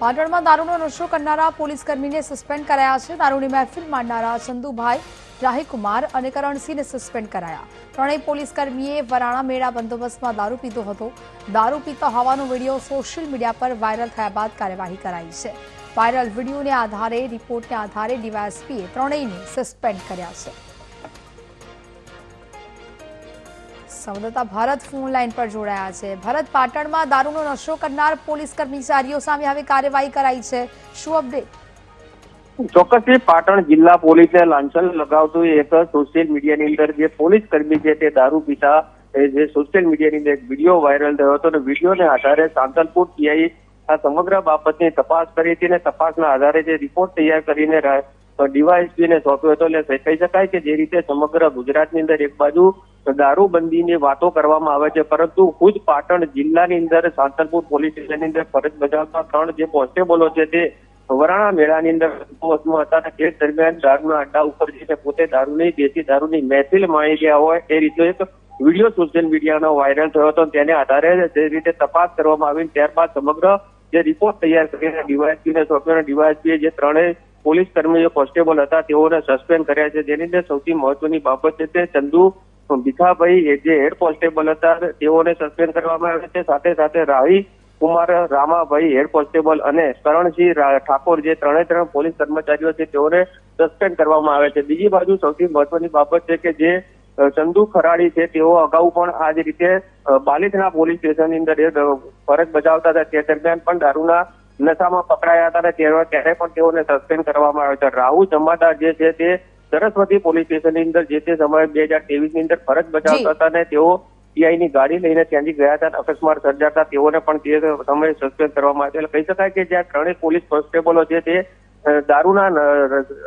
પાટણમાં દારૂનો નશો કરનારા પોલીસ કર્મીને સસ્પેન્ડ કરાયા છે। દારૂની મહેફિલ માંડનારા ચંદુભાઈ રાહીકુમાર અને કરણસિંહને સસ્પેન્ડ કરાયા। ત્રણેય પોલીસ કર્મીએ વરાણા મેળા બંદોબસ્તમાં દારૂ પીધો હતો। દારૂ પીતા હોવાનો વિડીયો સોશિયલ મીડિયા પર વાયરલ થયા બાદ કાર્યવાહી કરાઈ છે। વાયરલ વિડીયોને આધારે રિપોર્ટને આધારે ડીવાયએસપીએ ત્રણેયને સસ્પેન્ડ કર્યા છે। સંવાદદાતા ભરત ફોન લાઈન પર જોડાયા છે। ભરત, પાટણમાં દારૂનો નશો કરનાર પોલીસ કર્મચારીઓ સામે હવે કાર્યવાહી કરાઈ છે, શું અપડેટ? ચોક્કસથી પાટણ જિલ્લા પોલીસે લાંછન લગાવતું એક સોશિયલ મીડિયાની અંદર જે પોલીસ કર્મી છે તે દારૂ પીતા જે સોશિયલ મીડિયાની અંદર એક વિડીયો વાયરલ થયો હતો અને વિડીયોને આધારે સાંતલપુર પીઆઈ આ સમગ્ર બાબતની તપાસ કરી હતી અને તપાસના આધારે જે રિપોર્ટ તૈયાર કરીને ડીવાયએસપીને સોંપ્યો હતો। એટલે કહી શકાય કે જે રીતે સમગ્ર ગુજરાતની અંદર એક બાજુ દારૂબંધીની વાતો કરવામાં આવે છે, પરંતુ ખુદ પાટણ જિલ્લાની અંદર સાંતલપુર પોલીસ સ્ટેશનની અંદર ફરજ બજાવતા ત્રણ જે કોન્સ્ટેબલો છે તે વરાણા મેળાની અંદર બંદોબસ્તમાં હતા અને તે દરમિયાન દારૂના અડ્ડા ઉપર જઈને પોતે દારૂની દેશી દારૂની મહેફિલ માણી ગયા હોય એ રીતે એક વિડીયો સોશિયલ મીડિયાનો વાયરલ થયો હતો। તેને આધારે જે રીતે તપાસ કરવામાં આવી ત્યારબાદ સમગ્ર જે રિપોર્ટ તૈયાર કરીને ડીવાયએસપીને સોંપ્યો। ડીવાયએસપીએ જે ત્રણેય પોલીસ કર્મીઓ કોન્સ્ટેબલ હતા તેઓને સસ્પેન્ડ કર્યા છે। જેની અંદર સૌથી મહત્વની બાબત છે તે ચંદુ ભીખાભાઈ જે હેડ કોન્સ્ટેબલ હતા તેઓને સસ્પેન્ડ કરવામાં આવ્યા છે। સાથે સાથે રાહી કુમાર રામાભાઈ હેડ કોન્સ્ટેબલ અને કરણસિંહ ઠાકોર જે ત્રણ પોલીસ કર્મચારીઓ છે તેઓને સસ્પેન્ડ કરવામાં આવે છે। બીજી બાજુ સૌથી મહત્વની બાબત છે કે જે ચંદુ ખરાડી છે તેઓ અગાઉ પણ આ જ રીતે બાલિતના પોલીસ સ્ટેશનની અંદર ફરજ બજાવતા હતા તે દરમિયાન પણ દારૂના નશામાં પકડાયા હતા અને ત્યારે પણ તેઓને સસ્પેન્ડ કરવામાં આવ્યા છે। રાહુલ જમાદાર જે છે તે સરસ્વતી પોલીસ સ્ટેશનની અંદર જે તે સમયે 2023ની અંદર ફરજ બજાવતા હતા અને તેઓ પીઆઈની ગાડી લઈને ત્યાંથી ગયા હતા, અકસ્માત સર્જાતા તેઓને પણ તે સમયે સસ્પેન્ડ કરવામાં આવ્યા। એટલે કહી શકાય કે જ્યાં ત્રણેય પોલીસ કોન્સ્ટેબલો છે તે દારૂના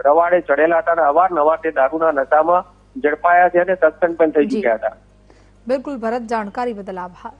રવાડે ચડેલા હતા અને અવારનવાર તે દારૂના નશામાં ઝડપાયા છે અને સસ્પેન્ડ પણ થઈ ચૂક્યા હતા। બિલકુલ ભરત, જાણકારી બદલ આભાર।